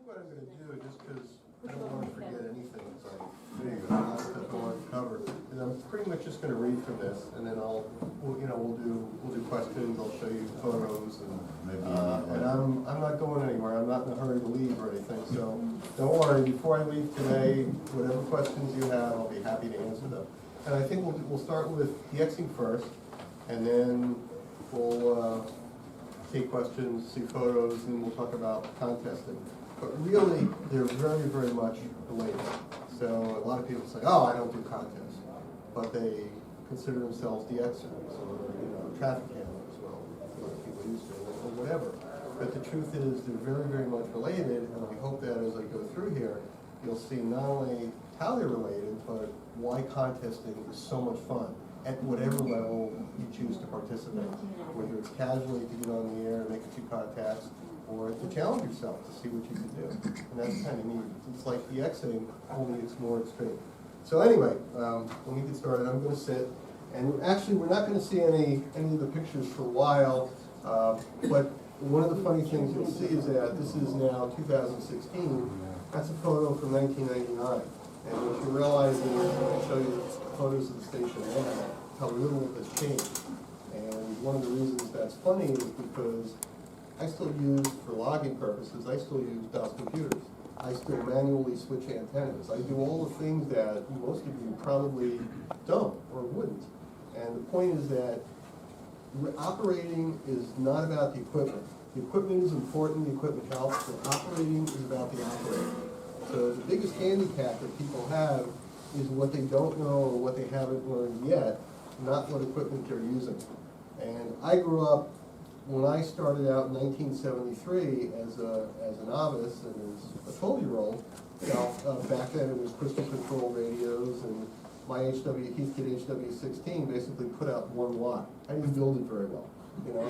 what I'm going to do, just because I don't want to forget anything, so there you go. Lots of stuff I want to cover, and I'm pretty much just going to read from this, and then we'll do questions. I'll show you photos, and I'm not going anywhere. I'm not in a hurry to leave or anything. So don't worry. Before I leave today, whatever questions you have, I'll be happy to answer them. And I think we'll start with Dxing first, and then we'll take questions, see photos, and we'll talk about contesting. But really, they're very, very much related. So a lot of people say, oh, I don't do contests. But they consider themselves Dxers or traffic handlers, well, a lot of people used to, or whatever. But the truth is they're very, very much related, and we hope that as I go through here, you'll see not only how they're related, but why contesting is so much fun at whatever level you choose to participate. Whether it's casually to get on the air and make a few contacts, or to challenge yourself to see what you can do. And that's kind of neat. It's like Dxing, only it's more extreme. So anyway, when we get started, I'm going to sit. And actually, we're not going to see any of the pictures for a while. But one of the funny things you'll see is that this is now 2016. That's a photo from 1999. And what you realize is, I'll show you photos of the station now, how little has changed. And one of the reasons that's funny is because I still use, for logging purposes, I still use DOS computers. I still manually switch antennas. I do all the things that most of you probably don't or wouldn't. And the point is that operating is not about the equipment. The equipment is important, the equipment helps, but operating is about the operator. So the biggest handicap that people have is what they don't know or what they haven't learned yet, not what equipment they're using. And I grew up, when I started out in 1973 as a novice and as a 12-year-old, back then it was crystal control radios, and my Heathkit HW16 basically put out 1 watt. I didn't build it very well,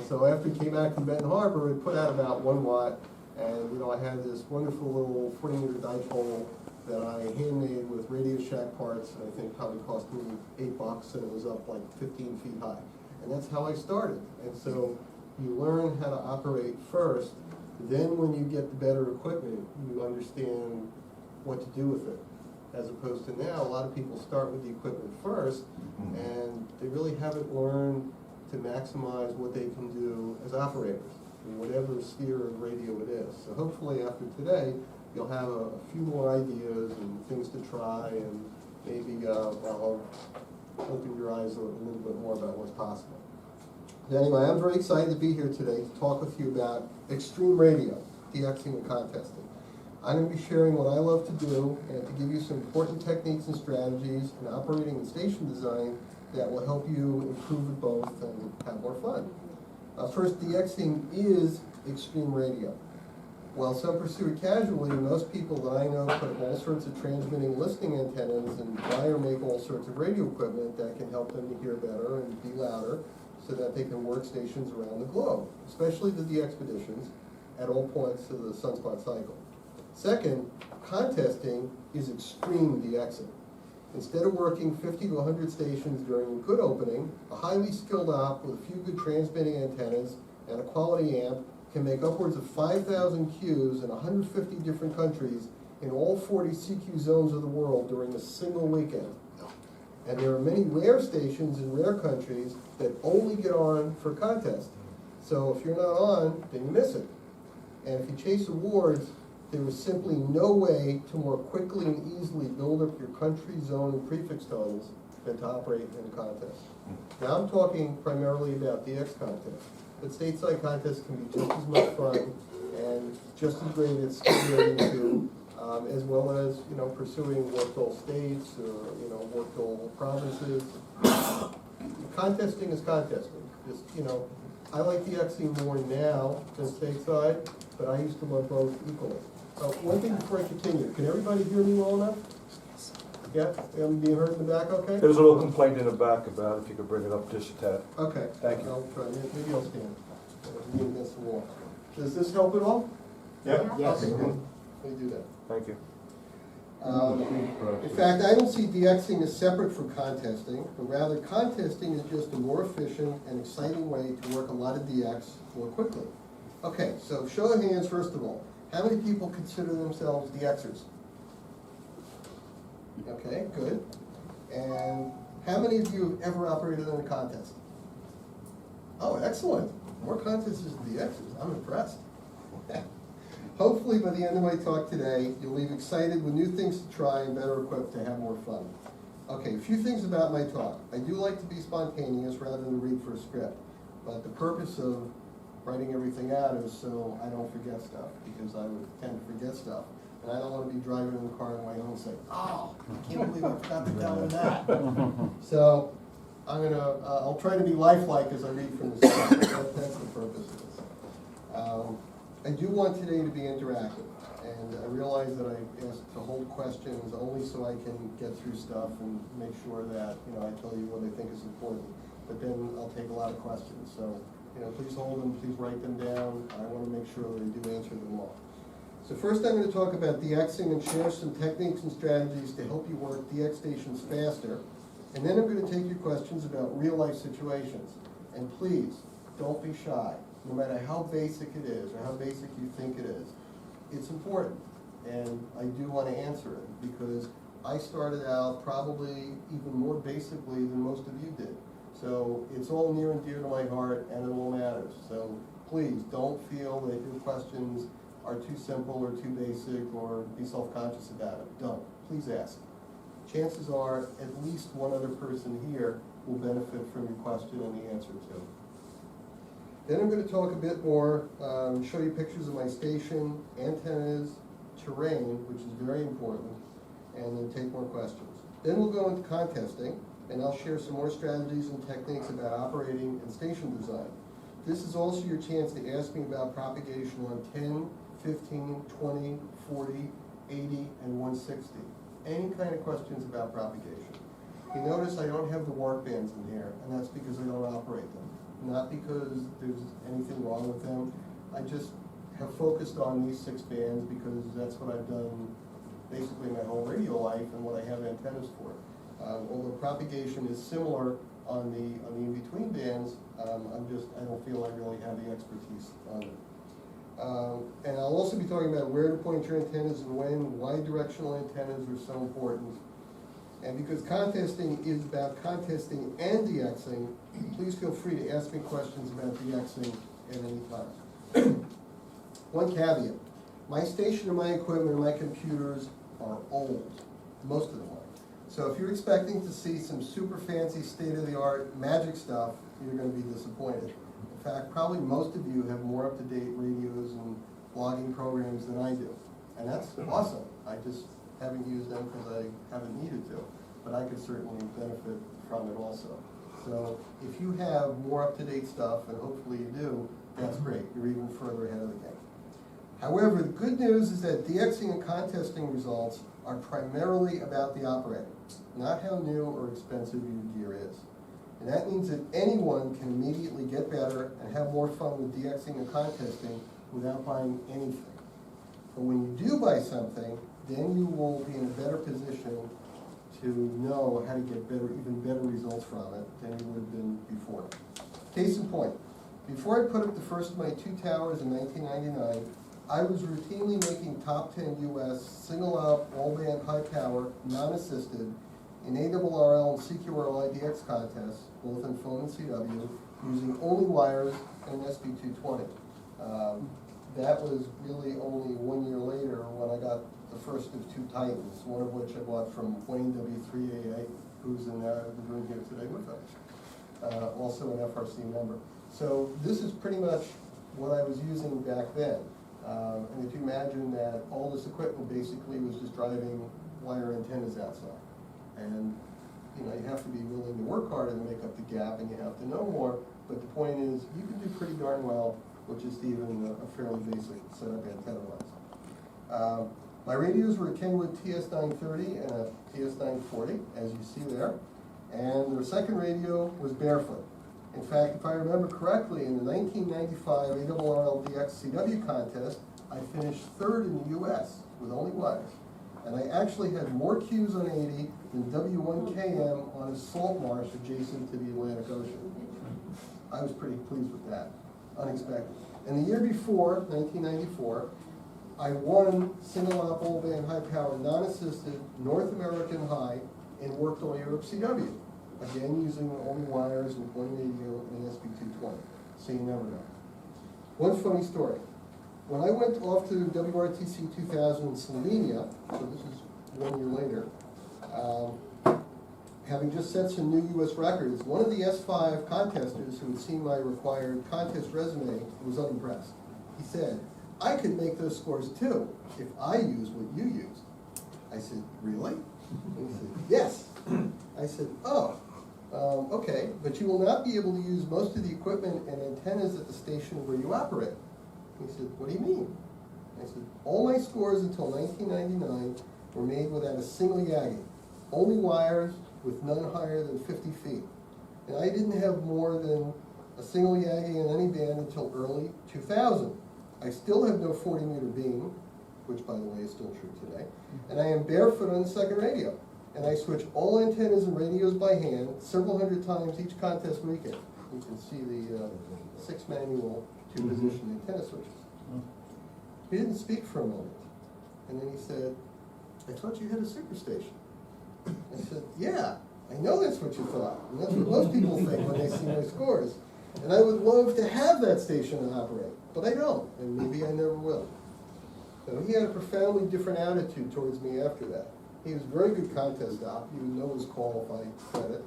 So after it came back from Benton Harbor, it put out about 1 watt, and I had this wonderful little 40-meter dipole that I handmade with Radio Shack parts, and I think probably cost me $8, and it was up like 15 feet high. And that's how I started. And so you learn how to operate first, then when you get the better equipment, you understand what to do with it. As opposed to now, a lot of people start with the equipment first, and they really haven't learned to maximize what they can do as operators, in whatever sphere of radio it is. So hopefully after today, you'll have a few more ideas and things to try, and maybe I'll open your eyes a little bit more about what's possible. Anyway, I'm very excited to be here today to talk with you about extreme radio, Dxing and contesting. I'm going to be sharing what I love to do and to give you some important techniques and strategies in operating and station design that will help you improve at both and have more fun. First, Dxing is extreme radio. While some pursue it casually, most people that I know put up all sorts of transmitting and listening antennas and buy or make all sorts of radio equipment that can help them to hear better and be louder, so that they can work stations around the globe, especially the DXpeditions, at all points of the sunspot cycle. Second, contesting is extreme Dxing. Instead of working 50 to 100 stations during a good opening, a highly skilled op with a few good transmitting antennas and a quality amp can make upwards of 5,000 Qs in 150 different countries in all 40 CQ zones of the world during a single weekend. And there are many rare stations in rare countries that only get on for contest. So if you're not on, then you miss it. And if you chase awards, there is simply no way to more quickly and easily build up your country, zone, and prefix tones than to operate in a contest. Now I'm talking primarily about DX contests, but stateside contests can be just as much fun and just as great at stimulating too, as well as pursuing work goal states or work goal provinces. Contesting is contesting. Just I like Dxing more now than stateside, but I used to love both equally. One thing before I continue, can everybody hear me well enough? Yeah, I'm being heard in the back. Okay. There's a little complaint in the back about if you could bring it up just a tad. Okay. Thank you. I'll try. Maybe I'll stand. Lean against the wall. Does this help at all? Yeah. Yes. Okay. Let me do that. Thank you. In fact, I don't see Dxing as separate from contesting, but rather contesting is just a more efficient and exciting way to work a lot of DX more quickly. Okay, so show of hands first of all. How many people consider themselves Dxers? Okay, good. And how many of you have ever operated in a contest? Oh, excellent. More contests than Dxers. I'm impressed. Hopefully by the end of my talk today, you'll leave excited with new things to try and better equipped to have more fun. Okay, a few things about my talk. I do like to be spontaneous rather than read for a script, but the purpose of writing everything out is so I don't forget stuff, because I would tend to forget stuff. And I don't want to be driving in the car on the way home and say, oh, I can't believe I forgot to tell her that. So I'll try to be lifelike as I read from the script. That's the purpose of this. I do want today to be interactive, and I realize that I asked to hold questions only so I can get through stuff and make sure that, I tell you what I think is important. But then I'll take a lot of questions. So, please hold them, please write them down. I want to make sure that I do answer them all. So first I'm going to talk about Dxing and share some techniques and strategies to help you work Dx stations faster. And then I'm going to take your questions about real life situations. And please, don't be shy. No matter how basic it is or how basic you think it is, it's important. And I do want to answer it because I started out probably even more basically than most of you did. So it's all near and dear to my heart, and it all matters. So please don't feel that your questions are too simple or too basic or be self-conscious about it. Don't. Please ask. Chances are at least one other person here will benefit from your question and the answer to it. Then I'm going to talk a bit more, show you pictures of my station, antennas, terrain, which is very important, and then take more questions. Then we'll go into contesting, and I'll share some more strategies and techniques about operating and station design. This is also your chance to ask me about propagation on 10, 15, 20, 40, 80, and 160. Any kind of questions about propagation. You notice I don't have the WARC bands in here, and that's because I don't operate them. Not because there's anything wrong with them. I just have focused on these 6 bands because that's what I've done basically my whole radio life and what I have antennas for. Although propagation is similar on the in-between bands, I don't feel I really have the expertise on it. And I'll also be talking about where to point your antennas and when, why directional antennas are so important. And because contesting is about contesting and Dxing, please feel free to ask me questions about Dxing at any time. One caveat, my station and my equipment and my computers are old. Most of them are. So if you're expecting to see some super fancy state-of-the-art magic stuff, you're going to be disappointed. In fact, probably most of you have more up-to-date radios and logging programs than I do. And that's awesome. I just haven't used them because I haven't needed to. But I could certainly benefit from it also. So if you have more up-to-date stuff, and hopefully you do, that's great. You're even further ahead of the game. However, the good news is that Dxing and contesting results are primarily about the operator, not how new or expensive your gear is. And that means that anyone can immediately get better and have more fun with Dxing and contesting without buying anything. But when you do buy something, then you will be in a better position to know how to get even better results from it than you would have been before. Case in point, before I put up the first of my 2 towers in 1999, I was routinely making top 10 US single-out, all-band, high-power, non-assisted in ARRL and CQRL IDX contests, both in phone and CW, using only wires and an SB220. That was really only 1 year later when I got the first of 2 Titans, one of which I bought from Wayne W3AA, who's in the room here today with us, also an FRC member. So this is pretty much what I was using back then. And if you imagine that all this equipment basically was just driving wire antennas outside. And you have to be willing to work harder to make up the gap, and you have to know more, but the point is you can do pretty darn well with just even a fairly basic setup antenna-wise. My radios were a Kenwood TS930 and a TS940, as you see there. And the second radio was barefoot. In fact, if I remember correctly, in the 1995 ARRL DX-CW contest, I finished 3rd in the US with only wires. And I actually had more Qs on 80 than W1KM on a salt marsh adjacent to the Atlantic Ocean. I was pretty pleased with that. Unexpected. And the year before, 1994, I won single op all band high power non-assisted North American high and worked all Europe CW. Again, using only wires and one radio and SB220. So you never know. One funny story. When I went off to WRTC 2000 in Slovenia, so this is 1 year later, having just set some new US records, one of the S5 contesters who had seen my required contest resume was unimpressed. He said, I could make those scores too if I use what you used. I said, really? And he said, yes. I said, oh, okay, but you will not be able to use most of the equipment and antennas at the station where you operate. He said, what do you mean? I said, all my scores until 1999 were made without a single Yagi, only wires with none higher than 50 feet. And I didn't have more than a single Yagi in any band until early 2000. I still have no 40-meter beam, which by the way is still true today, and I am barefoot on the second radio. And I switch all antennas and radios by hand several hundred times each contest weekend. You can see the 6 manual 2-position antenna switches. He didn't speak for a moment. And then he said, I thought you had a superstation. I said, yeah, I know that's what you thought. And that's what most people think when they see my scores. And I would love to have that station to operate, but I don't, and maybe I never will. So he had a profoundly different attitude towards me after that. He was a very good contest op. He would know his qualified credit.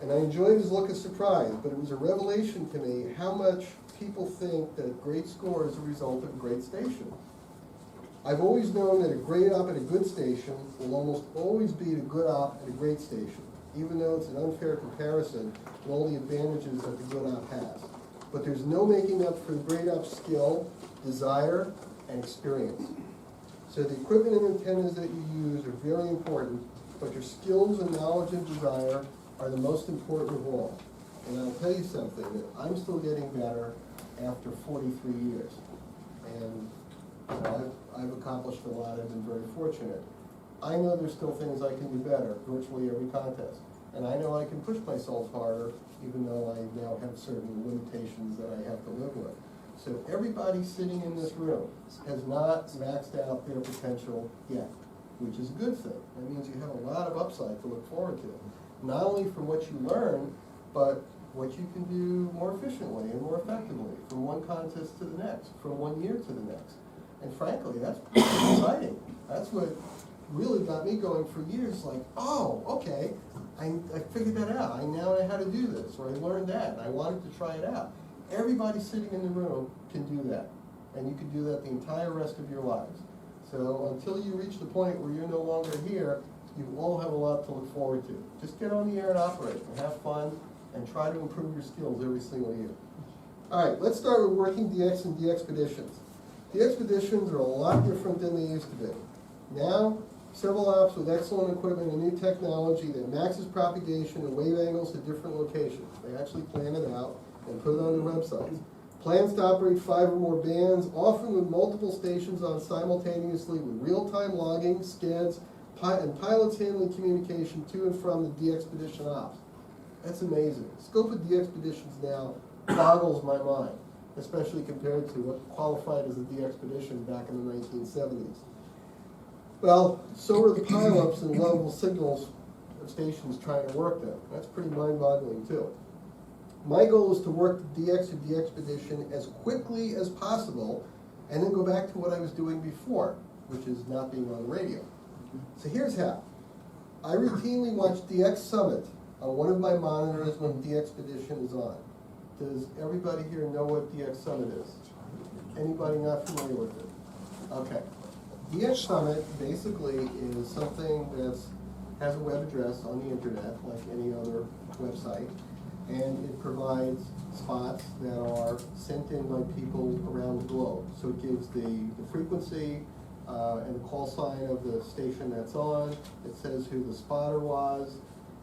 And I enjoyed his look of surprise, but it was a revelation to me how much people think that great score is a result of a great station. I've always known that a great op at a good station will almost always beat a good op at a great station, even though it's an unfair comparison with all the advantages that the good op has. But there's no making up for the great op's skill, desire, and experience. So the equipment and antennas that you use are very important, but your skills and knowledge and desire are the most important of all. And I'll tell you something, that I'm still getting better after 43 years. And you know, I've accomplished a lot, I've been very fortunate. I know there's still things I can do better, virtually every contest. And I know I can push myself harder, even though I now have certain limitations that I have to live with. So everybody sitting in this room has not maxed out their potential yet, which is a good thing. That means you have a lot of upside to look forward to. Not only from what you learn, but what you can do more efficiently and more effectively from one contest to the next, from 1 year to the next. And frankly, that's pretty exciting. That's what really got me going for years, like, oh, okay, I figured that out. I now know how to do this, or I learned that, and I wanted to try it out. Everybody sitting in the room can do that, and you can do that the entire rest of your lives. So until you reach the point where you're no longer here, you all have a lot to look forward to. Just get on the air and operate, and have fun, and try to improve your skills every single year. All right, let's start with working DX and DXpeditions. DXpeditions are a lot different than they used to be. Now, several ops with excellent equipment and new technology that maxes propagation and wave angles to different locations. They actually plan it out and put it on their websites. Plans to operate 5 or more bands, often with multiple stations on simultaneously with real-time logging, SCADs, and pilots handling communication to and from the DXpedition ops. That's amazing. The scope of DXpeditions now boggles my mind, especially compared to what qualified as a DXpedition back in the 1970s. Well, so are the pileups and level signals of stations trying to work them. That's pretty mind-boggling too. My goal is to work the DX or DXpedition as quickly as possible and then go back to what I was doing before, which is not being on the radio. So here's how. I routinely watch DX Summit on one of my monitors when DXpedition is on. Does everybody here know what DX Summit is? Anybody not familiar with it? Okay. DX Summit basically is something that has a web address on the internet, like any other website, and it provides spots that are sent in by people around the globe. So it gives the frequency and the call sign of the station that's on. It says who the spotter was,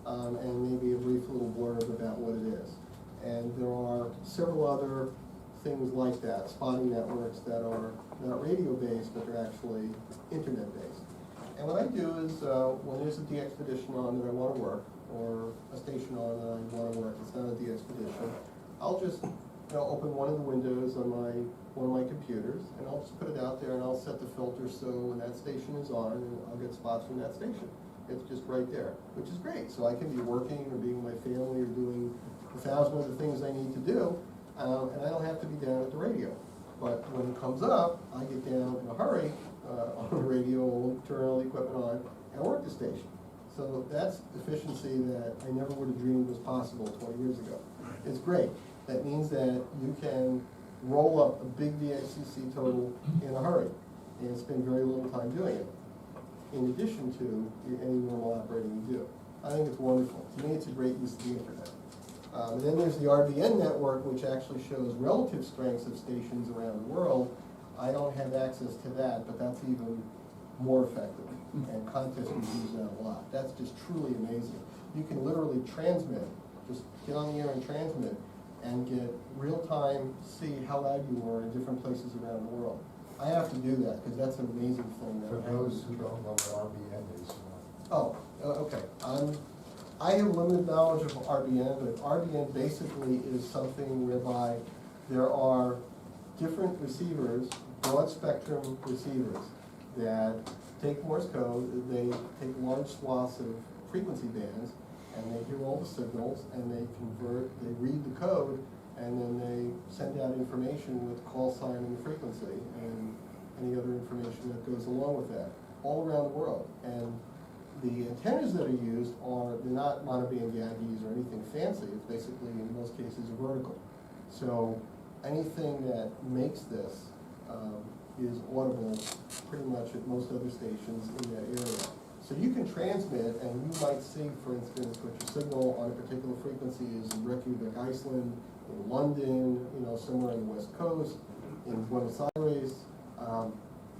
and maybe a brief little blurb about what it is. And there are several other things like that, spotting networks that are not radio-based, but they're actually internet-based. And what I do is, when there's a DXpedition on that I want to work, or a station on that I want to work, it's not a DXpedition, I'll just open one of the windows on one of my computers, and I'll just put it out there, and I'll set the filter so when that station is on, and I'll get spots from that station. It's just right there, which is great. So I can be working or being with my family or doing 1,000 other things I need to do, and I don't have to be down at the radio. But when it comes up, I get down in a hurry on the radio, turn all the equipment on, and work the station. So that's efficiency that I never would have dreamed was possible 20 years ago. It's great. That means that you can roll up a big DXCC total in a hurry and spend very little time doing it, in addition to any normal operating you do. I think it's wonderful. To me, it's a great use of the internet. And then there's the RBN network, which actually shows relative strengths of stations around the world. I don't have access to that, but that's even more effective. And contesters use that a lot. That's just truly amazing. You can literally transmit, just get on the air and transmit, and get real-time, see how loud you are in different places around the world. I have to do that, because that's an amazing thing. For those who don't know what RBN is. Okay. I have limited knowledge of RBN, but RBN basically is something whereby there are different receivers, broad spectrum receivers, that take Morse code, they take large swaths of frequency bands, and they hear all the signals, and they convert, they read the code, and then they send out information with call sign and the frequency, and any other information that goes along with that, all around the world. And the antennas that are used they're not monoband Yankees or anything fancy. It's basically, in most cases, a vertical. So anything that makes this is audible pretty much at most other stations in that area. So you can transmit, and you might see, for instance, what your signal on a particular frequency is in Reykjavik, Iceland, in London, somewhere on the West Coast, in Buenos Aires.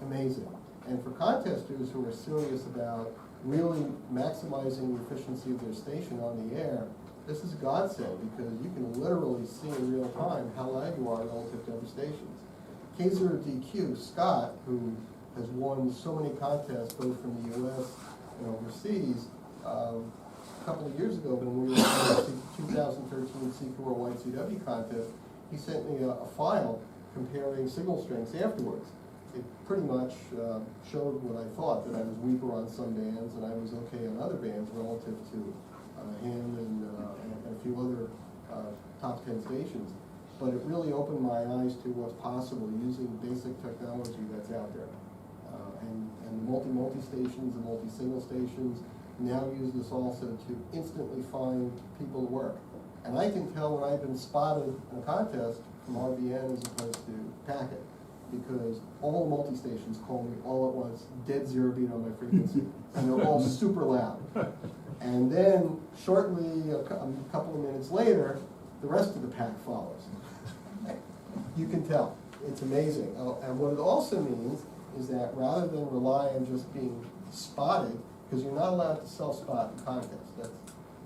Amazing. And for contesters who are serious about really maximizing the efficiency of their station on the air, this is a godsend, because you can literally see in real time how loud you are relative to other stations. KQ2M, Scott, who has won so many contests, both from the U.S. and overseas, a couple of years ago when we were in the 2013 C4 YCW contest, he sent me a file comparing signal strengths afterwards. It pretty much showed what I thought, that I was weaker on some bands and I was okay on other bands relative to him and a few other top 10 stations. But it really opened my eyes to what's possible using basic technology that's out there. And the multi-stations and multi-single stations now use this also to instantly find people to work. And I can tell when I've been spotted in a contest from RBN as opposed to packet, because all the multi-stations call me all at once, dead zero beat on my frequency, and they're all super loud. And then shortly, a couple of minutes later, the rest of the pack follows. You can tell. It's amazing. And what it also means is that rather than rely on just being spotted, because you're not allowed to self-spot in contests, that's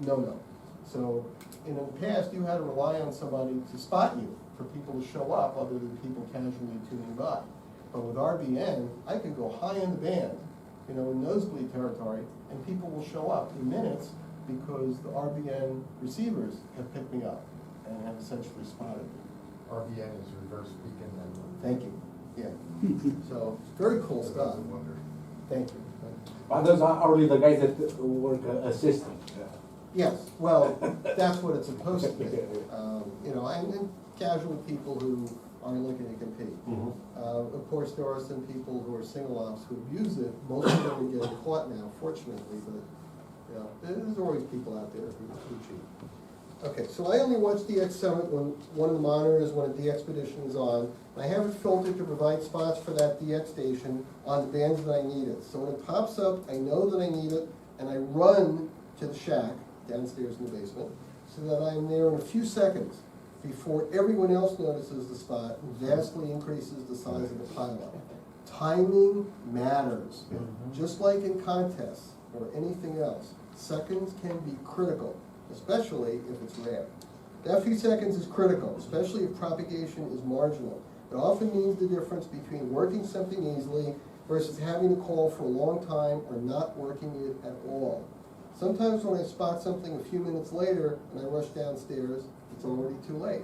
no-no. So in the past, you had to rely on somebody to spot you, for people to show up other than people casually tuning by. But with RBN, I can go high in the band, in nosebleed territory, and people will show up in minutes because the RBN receivers have picked me up and have essentially spotted me. RBN is reverse beacon. Thank you. Yeah. So very cool stuff. Thank you. Those are only the guys that work assistant. Yes, well, that's what it's supposed to be. And casual people who aren't looking to compete. Of course, there are some people who are single ops who abuse it. Most of them are getting caught now, fortunately, but there's always people out there who cheat. Okay, so I only watch DX Summit when one of the monitors, when a DXpedition is on. I have it filtered to provide spots for that DX station on the bands that I need it. So when it pops up, I know that I need it, and I run to the shack downstairs in the basement so that I'm there in a few seconds before everyone else notices the spot and vastly increases the size of the pileup. Timing matters. Just like in contests or anything else, seconds can be critical, especially if it's rare. That few seconds is critical, especially if propagation is marginal. It often means the difference between working something easily versus having to call for a long time or not working it at all. Sometimes when I spot something a few minutes later and I rush downstairs, it's already too late.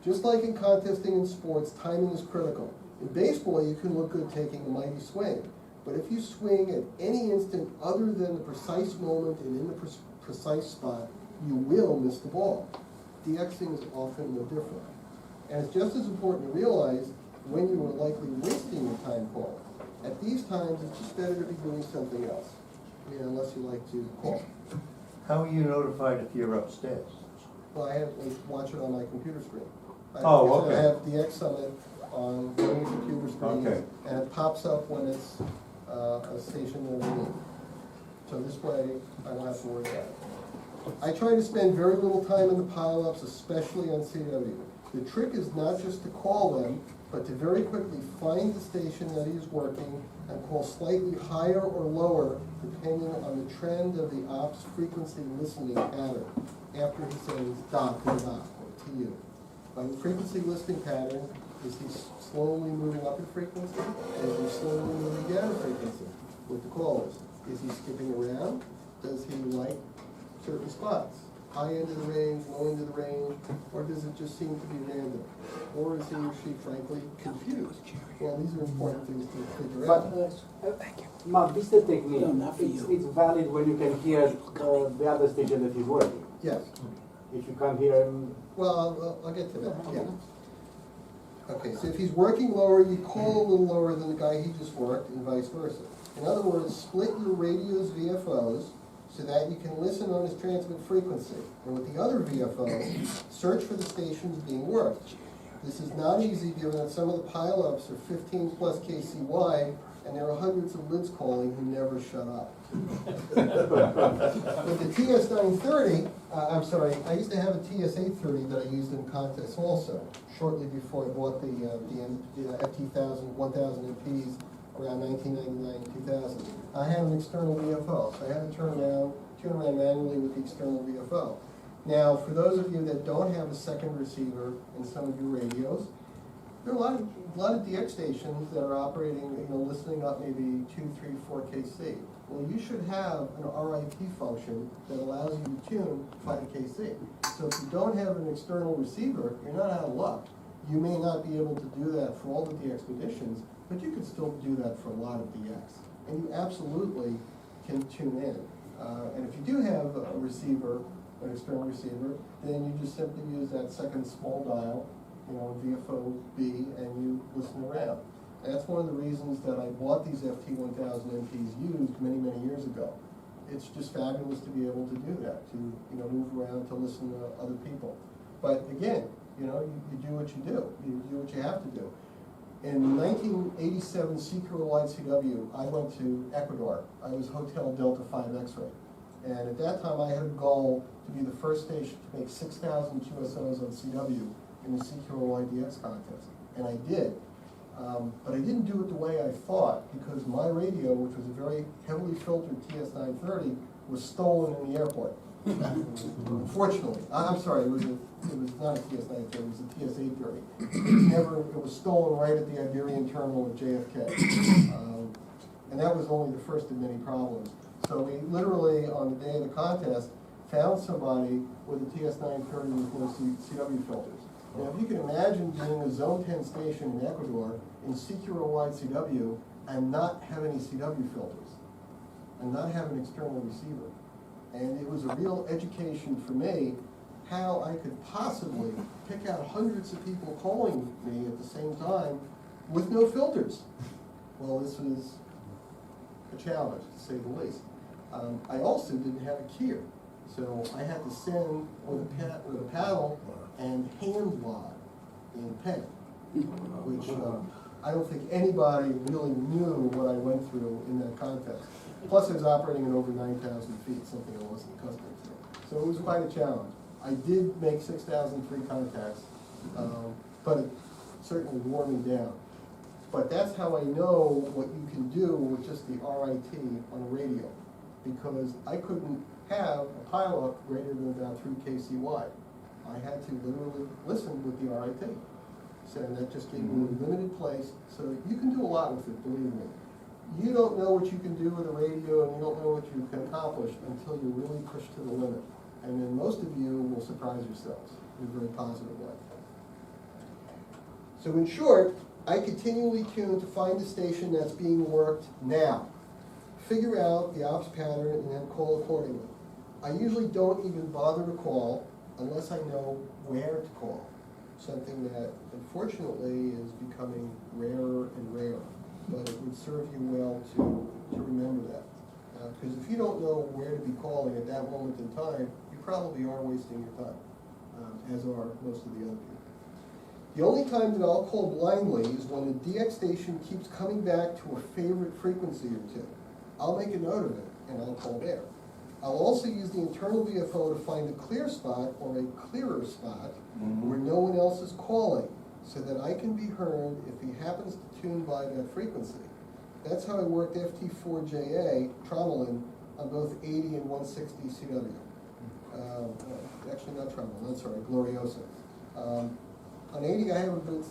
Just like in contesting in sports, timing is critical. In baseball, you can look good taking a mighty swing, but if you swing at any instant other than the precise moment and in the precise spot, you will miss the ball. Dxing is often no different. And it's just as important to realize when you are likely wasting your time calling. At these times, it's just better to be doing something else, unless you like to call. How are you notified if you're upstairs? Well, I watch it on my computer screen. Oh, okay. I have Dx Summit on one of the computer screens, Okay. and it pops up when it's a station that we need. So this way, I don't have to worry about it. I try to spend very little time in the pileups, especially on CW. The trick is not just to call them, but to very quickly find the station that he's working and call slightly higher or lower depending on the trend of the op's frequency listening pattern after he says dot to dot or TU. By the frequency listening pattern, is he slowly moving up in frequency? Is he slowly moving down in frequency with the callers? Is he skipping around? Does he like certain spots? High end of the range, low end of the range, or does it just seem to be random? Or is he or she frankly confused? Well, these are important things to figure But, out. Mark, this is the technique. No, not for you. It's valid when you can hear the other station that is working. Yes. If you can't hear him, Well, I'll get to that, yeah. Okay, so if he's working lower, you call a little lower than the guy he just worked, and vice versa. In other words, split your radio's VFOs so that you can listen on his transmit frequency. And with the other VFOs, search for the stations being worked. This is not easy given that some of the pileups are 15 plus KCY, and there are hundreds of lids calling who never shut up. With the TS930, I used to have a TS830 that I used in contests also, shortly before I bought the FT1000, 1000 MPs around 1999, 2000. I had an external VFO, so I had to turn around manually with the external VFO. Now, for those of you that don't have a second receiver in some of your radios, there are a lot of DX stations that are operating, listening up maybe 2, 3, 4 KC. Well, you should have an RIP function that allows you to tune 5 KC. So if you don't have an external receiver, you're not out of luck. You may not be able to do that for all the DX conditions, but you can still do that for a lot of DX. And you absolutely can tune in. And if you do have a receiver, an external receiver, then you just simply use that second small dial, VFO B, and you listen around. And that's one of the reasons that I bought these FT1000 MPs used many, many years ago. It's just fabulous to be able to do that, to move around, to listen to other people. But again, you do what you do. You do what you have to do. In 1987 Secret-Wide CW, I went to Ecuador. I was Hotel Delta 5 X-Ray. And at that time, I had a goal to be the first station to make 6,000 QSOs on CW in the CQRY DX contest. And I did. But I didn't do it the way I thought, because my radio, which was a very heavily filtered TS930, was stolen in the airport. Unfortunately, I'm sorry, it was not a TS930, it was a TS830. It was stolen right at the Iberian terminal at JFK. And that was only the first of many problems. So we literally, on the day of the contest, found somebody with a TS930 with no CW filters. Now, if you can imagine being a Zone 10 station in Ecuador in CQRY CW and not have any CW filters, and not have an external receiver. And it was a real education for me how I could possibly pick out hundreds of people calling me at the same time with no filters. Well, this was a challenge, to say the least. I also didn't have a keyer, so I had to send with a paddle and hand log in pen, which I don't think anybody really knew what I went through in that context. Plus, I was operating at over 9,000 feet, something I wasn't accustomed to. So it was quite a challenge. I did make 6,000 free contacts, but it certainly wore me down. But that's how I know what you can do with just the RIT on a radio, because I couldn't have a pileup greater than about 3 KCY. I had to literally listen with the RIT. So that just gave me a limited place. So you can do a lot with it, believe me. You don't know what you can do with a radio, and you don't know what you can accomplish until you really push to the limit. And then most of you will surprise yourselves in a very positive way. So in short, I continually tune to find the station that's being worked now, figure out the ops pattern, and then call accordingly. I usually don't even bother to call unless I know where to call, something that unfortunately is becoming rarer and rarer, but it would serve you well to remember that. Because if you don't know where to be calling at that moment in time, you probably are wasting your time, as are most of the other people. The only time that I'll call blindly is when the DX station keeps coming back to a favorite frequency or two. I'll make a note of it, and I'll call there. I'll also use the internal VFO to find a clear spot or a clearer spot where no one else is calling, so that I can be heard if he happens to tune by that frequency. That's how I worked FT4JA, Tromelin, on both 80 and 160 CW. Actually not Tromelin, I'm sorry, Gloriosa. On 80 I have a good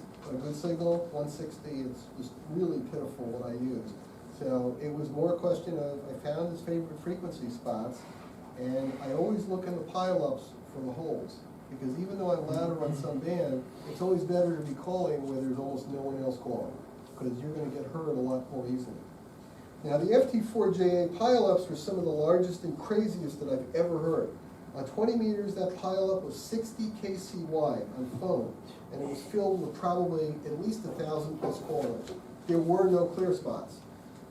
signal, 160 it's just really pitiful what I use. So it was more a question of, I found his favorite frequency spots, and I always look in the pileups for the holes. Because even though I'm louder on some band, it's always better to be calling where there's almost no one else calling, because you're going to get heard a lot more easily. Now the FT4JA pileups were some of the largest and craziest that I've ever heard. On 20 meters, that pileup was 60 kc wide on phone, and it was filled with probably at least 1,000 plus callers. There were no clear spots.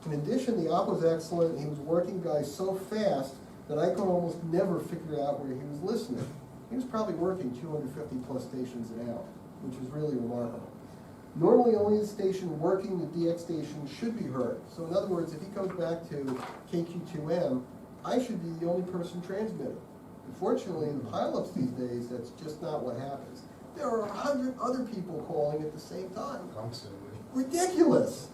In addition, the op was excellent, and he was working guys so fast that I could almost never figure out where he was listening. He was probably working 250 plus stations an hour, which was really remarkable. Normally, only the station working the DX station should be heard. So in other words, if he comes back to KQ2M, I should be the only person transmitting. Unfortunately, in the pileups these days, that's just not what happens. There are 100 other people calling at the same time. Constantly. Ridiculous!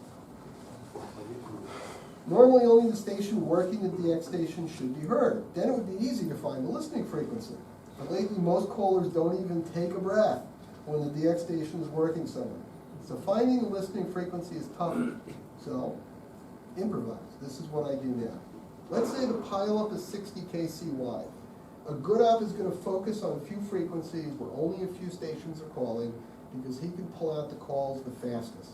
Normally, only the station working the DX station should be heard. Then it would be easy to find the listening frequency. But lately, most callers don't even take a breath when the DX station is working somewhere. So finding the listening frequency is tough. So improvise. This is what I do now. Let's say the pileup is 60 kc wide. A good op is going to focus on a few frequencies where only a few stations are calling, because he can pull out the calls the fastest.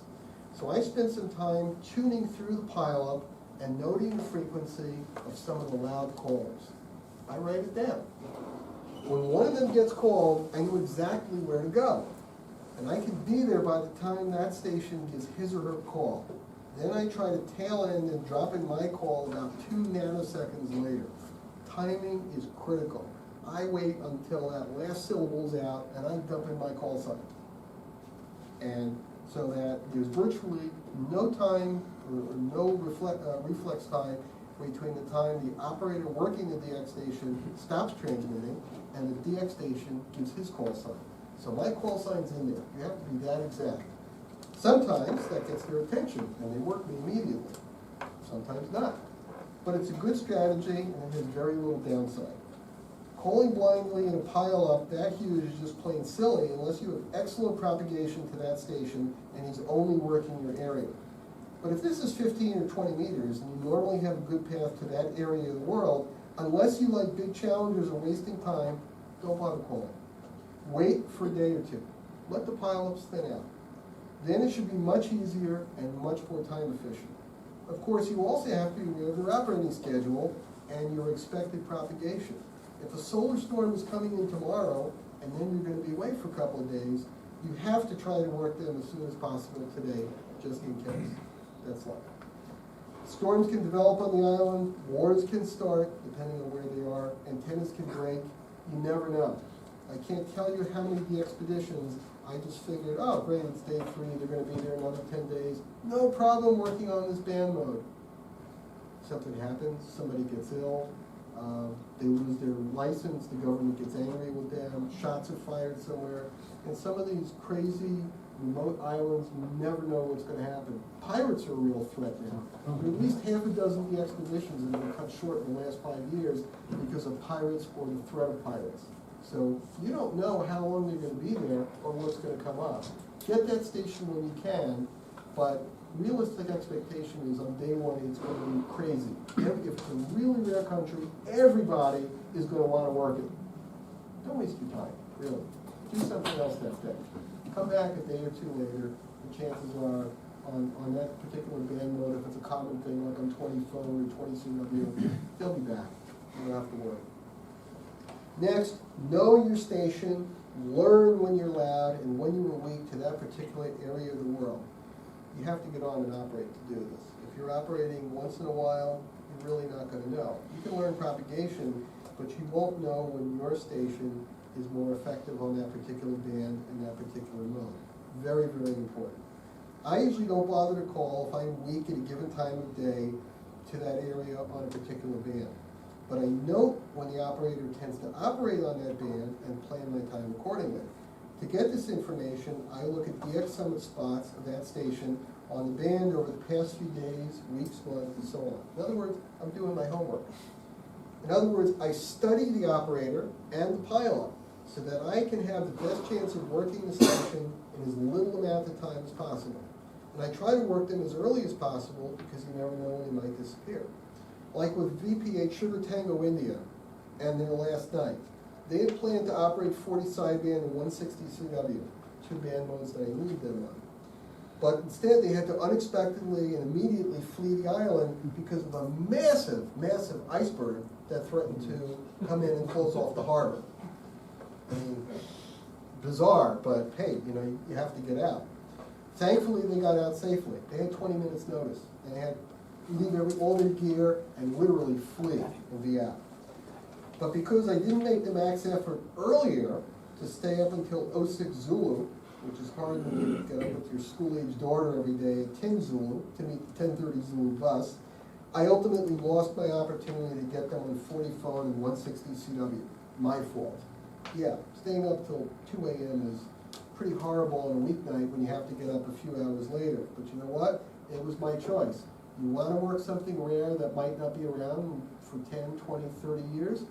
So I spent some time tuning through the pileup and noting the frequency of some of the loud callers. I write it down. When one of them gets called, I know exactly where to go. And I can be there by the time that station gives his or her call. Then I try to tail end and drop in my call about 2 nanoseconds later. Timing is critical. I wait until that last syllable's out and I dump in my call sign. And so that there's virtually no time or no reflex time between the time the operator working the DX station stops transmitting and the DX station gives his call sign. So my call sign's in there. You have to be that exact. Sometimes that gets their attention and they work me immediately. Sometimes not. But it's a good strategy and it has very little downside. Calling blindly in a pile-up that huge is just plain silly unless you have excellent propagation to that station and he's only working your area. But if this is 15 or 20 meters and you normally have a good path to that area of the world, unless you like big challengers or wasting time, don't bother calling. Wait for a day or two. Let the pile-ups thin out. Then it should be much easier and much more time efficient. Of course, you also have to be aware of your operating schedule and your expected propagation. If a solar storm is coming in tomorrow and then you're going to be away for a couple of days, you have to try to work them as soon as possible today, just in case. That's life. Storms can develop on the island, wars can start, depending on where they are, antennas can break, you never know. I can't tell you how many of the expeditions I just figured, oh great, it's day 3, they're going to be there another 10 days. No problem working on this band mode. Something happens, somebody gets ill, they lose their license, the government gets angry with them, shots are fired somewhere, and some of these crazy remote islands, you never know what's going to happen. Pirates are a real threat now. There are at least half a dozen of the expeditions that have been cut short in the last 5 years because of pirates or the threat of pirates. So you don't know how long they're going to be there or what's going to come up. Get that station when you can, but realistic expectation is on day 1 it's going to be crazy. If it's a really rare country, everybody is going to want to work it. Don't waste your time, really. Do something else that day. come back a day or two later, the chances are, on that particular band mode, if it's a common thing, like on 20 phone or 20 CW, they'll be back. You don't have to worry. Next, know your station, learn when you're loud and when you are weak to that particular area of the world. You have to get on and operate to do this. If you're operating once in a while, you're really not going to know. You can learn propagation, but you won't know when your station is more effective on that particular band and that particular mode. Very, very important. I usually don't bother to call if I'm weak at a given time of day to that area on a particular band. But I note when the operator tends to operate on that band and plan my time accordingly. To get this information, I look at DX summit spots of that station on the band over the past few days, weeks, months, and so on. In other words, I'm doing my homework. In other words, I study the operator and the pylon so that I can have the best chance of working the station in as little amount of time as possible. And I try to work them as early as possible because you never know when they might disappear. Like with VP8 Sugar Tango India and their last night. They had planned to operate 40 sideband and 160 CW, two band modes that I needed them on. But instead they had to unexpectedly and immediately flee the island because of a massive, massive iceberg that threatened to come in and close off the harbor. I mean, bizarre, but hey, you have to get out. Thankfully, they got out safely. They had 20 minutes notice, and they had to leave all their gear and literally flee and be out. But because I didn't make the max effort earlier to stay up until 06 Zulu, which is hard when you get up with your school-age daughter every day at 10 Zulu to meet the 10:30 Zulu bus, I ultimately lost my opportunity to get them on 40 phone and 160 CW. My fault. Yeah, staying up till 2 a.m. is pretty horrible on a weeknight when you have to get up a few hours later. But you know what? It was my choice. You want to work something rare that might not be around for 10, 20, 30 years?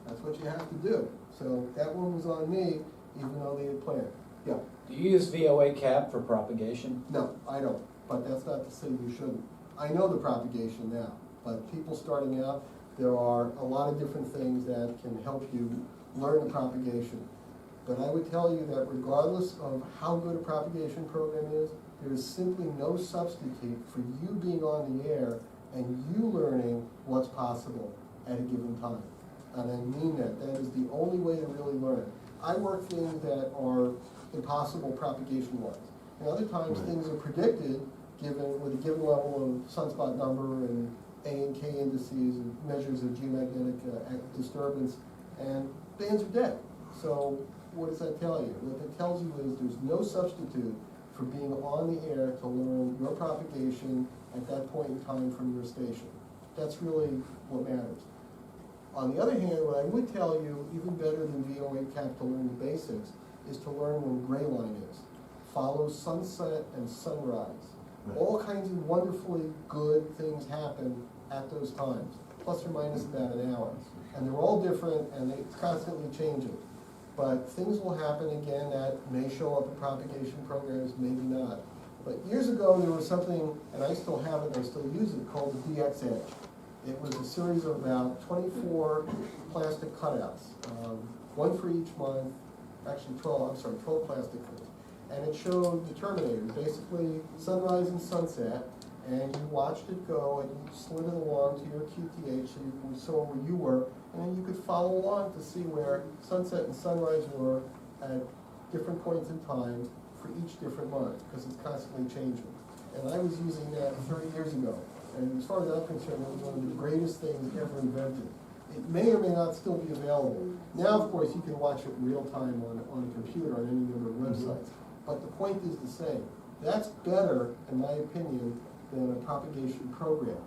That's what you have to do. So that one was on me, even though they had planned. Yeah. Do you use VOA cap for propagation? No, I don't. But that's not to say you shouldn't. I know the propagation now, but people starting out, there are a lot of different things that can help you learn the propagation. But I would tell you that regardless of how good a propagation program is, there is simply no substitute for you being on the air and you learning what's possible at a given time. And I mean that. That is the only way to really learn. I work things that are impossible propagation-wise. And other times things are predicted with a given level of sunspot number and A and K indices and measures of geomagnetic disturbance, and bands are dead. So what does that tell you? What that tells you is there's no substitute for being on the air to learn your propagation at that point in time from your station. That's really what matters. On the other hand, what I would tell you, even better than VOA cap to learn the basics, is to learn when gray line is. Follow sunset and sunrise. All kinds of wonderfully good things happen at those times, plus or minus about an hour. And they're all different and it's constantly changing. But things will happen again that may show up in propagation programs, maybe not. But years ago there was something, and I still have it, I still use it, called the DX Edge. It was a series of about 24 plastic cutouts, one for each month, actually 12 plastic cutouts. And it showed the terminators, basically sunrise and sunset, and you watched it go and you slid it along to your QTH so you saw where you were, and then you could follow along to see where sunset and sunrise were at different points in time for each different month, because it's constantly changing. And I was using that 30 years ago. And as far as I'm concerned, it was one of the greatest things ever invented. It may or may not still be available. Now, of course, you can watch it real time on a computer on any number of websites. But the point is the same. That's better, in my opinion, than a propagation program.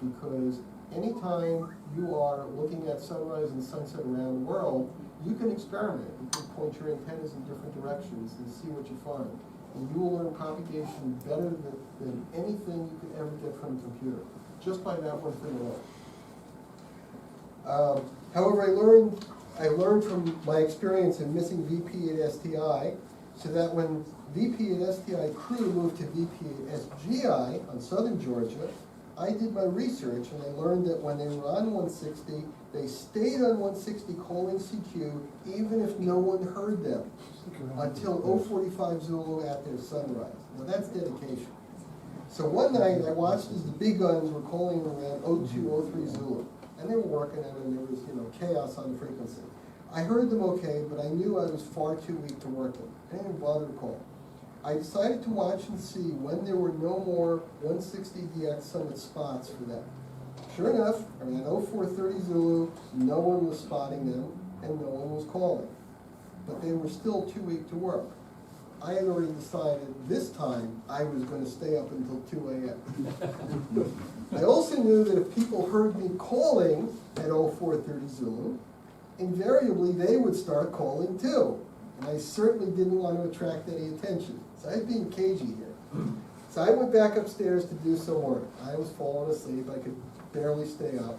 Because anytime you are looking at sunrise and sunset around the world, you can experiment. You can point your antennas in different directions and see what you find. And you will learn propagation better than anything you could ever get from a computer, just by that one thing alone. However, I learned from my experience in missing VP at STI, so that when VP at STI crew moved to VP at SGI on southern Georgia, I did my research and I learned that when they were on 160, They stayed on 160 calling CQ even if no one heard them until 045 Zulu at their sunrise. Now that's dedication. So one night I watched as the big guns were calling around 02, 03 Zulu, and they were working it, and there was chaos on the frequency. I heard them okay, but I knew I was far too weak to work them. I didn't bother to call. I decided to watch and see when there were no more 160 DX Summit spots for them. Sure enough, around 0430 Zulu, no one was spotting them, and no one was calling. But they were still too weak to work. I had already decided this time I was going to stay up until 2 a.m. I also knew that if people heard me calling at 0430 Zulu, invariably they would start calling too. And I certainly didn't want to attract any attention. So I was being cagey here. So I went back upstairs to do some work. I was falling asleep. I could barely stay up.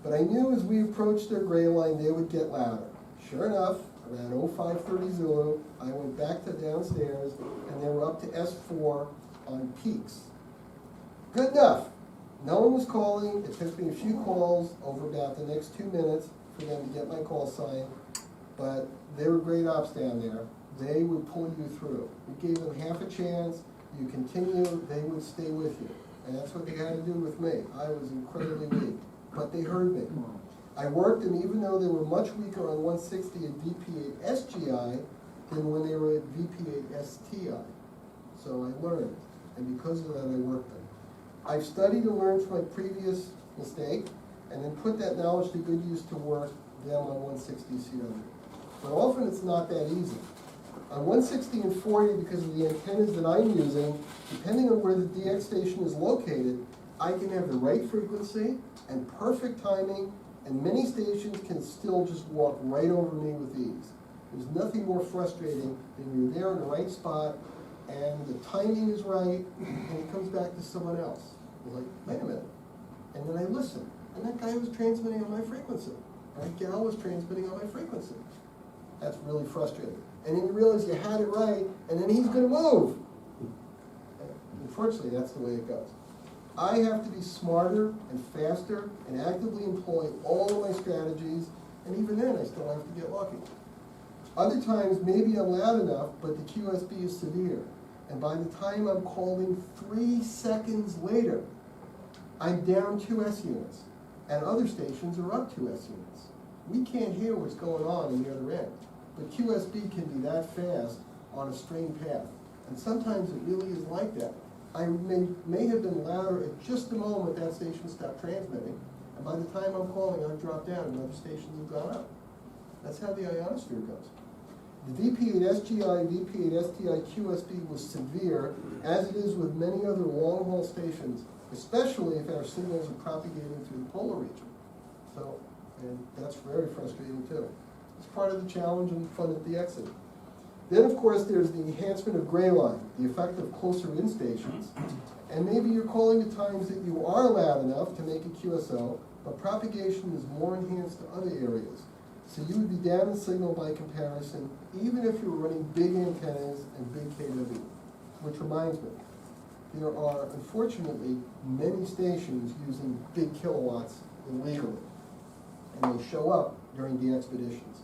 But I knew as we approached their gray line, they would get louder. Sure enough, around 0530 Zulu, I went back to downstairs, and they were up to S4 on peaks. Good enough. No one was calling. It took me a few calls over about the next 2 minutes for them to get my call sign, but they were great ops down there. They would pull you through. You gave them half a chance, you continue, they would stay with you. And that's what they had to do with me. I was incredibly weak, but they heard me. I worked them even though they were much weaker on 160 at VP8 SGI than when they were at VP8 STI. So I learned, and because of that I worked them. I've studied and learned from my previous mistake, and then put that knowledge to good use to work them on 160 CW. But often it's not that easy. On 160 and 40, because of the antennas that I'm using, depending on where the DX station is located, I can have the right frequency and perfect timing, and many stations can still just walk right over me with ease. There's nothing more frustrating than you're there in the right spot, and the timing is right, and it comes back to someone else. You're like, wait a minute. And then I listen, and that guy was transmitting on my frequency. That gal was transmitting on my frequency. That's really frustrating. And then you realize you had it right, and then he's going to move. Unfortunately, that's the way it goes. I have to be smarter and faster and actively employ all of my strategies, and even then I still have to get lucky. Other times, maybe I'm loud enough, but the QSB is severe. And by the time I'm calling 3 seconds later, I'm down 2 S units, and other stations are up 2 S units. We can't hear what's going on in the other end. But QSB can be that fast on a strained path. And sometimes it really is like that. I may have been louder at just the moment that station stopped transmitting, and by the time I'm calling, I've dropped down and other stations have gone up. That's how the ionosphere goes. The VP8 SGI, VP8 STI QSB was severe, as it is with many other long-haul stations, especially if our signals are propagating through the polar region. So, and that's very frustrating too. It's part of the challenge and fun at the exit. Then, of course, there's the enhancement of gray line, the effect of closer in stations. And maybe you're calling at times that you are loud enough to make a QSO, but propagation is more enhanced to other areas. So you would be down in signal by comparison, even if you're running big antennas and big KW. Which reminds me, there are, unfortunately, many stations using big kilowatts illegally. And they show up during the expeditions.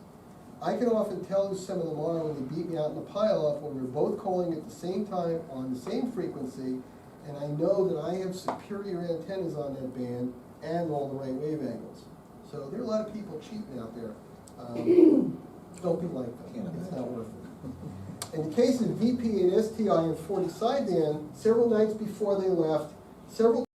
I can often tell who some of them are when they beat me out in the pile-up when we're both calling at the same time on the same frequency, and I know that I have superior antennas on that band and all the right wave angles. So there are a lot of people cheating out there. Don't be like them. It's not worth it. In the case of VP8 STI and 40 sideband, several nights before they left, several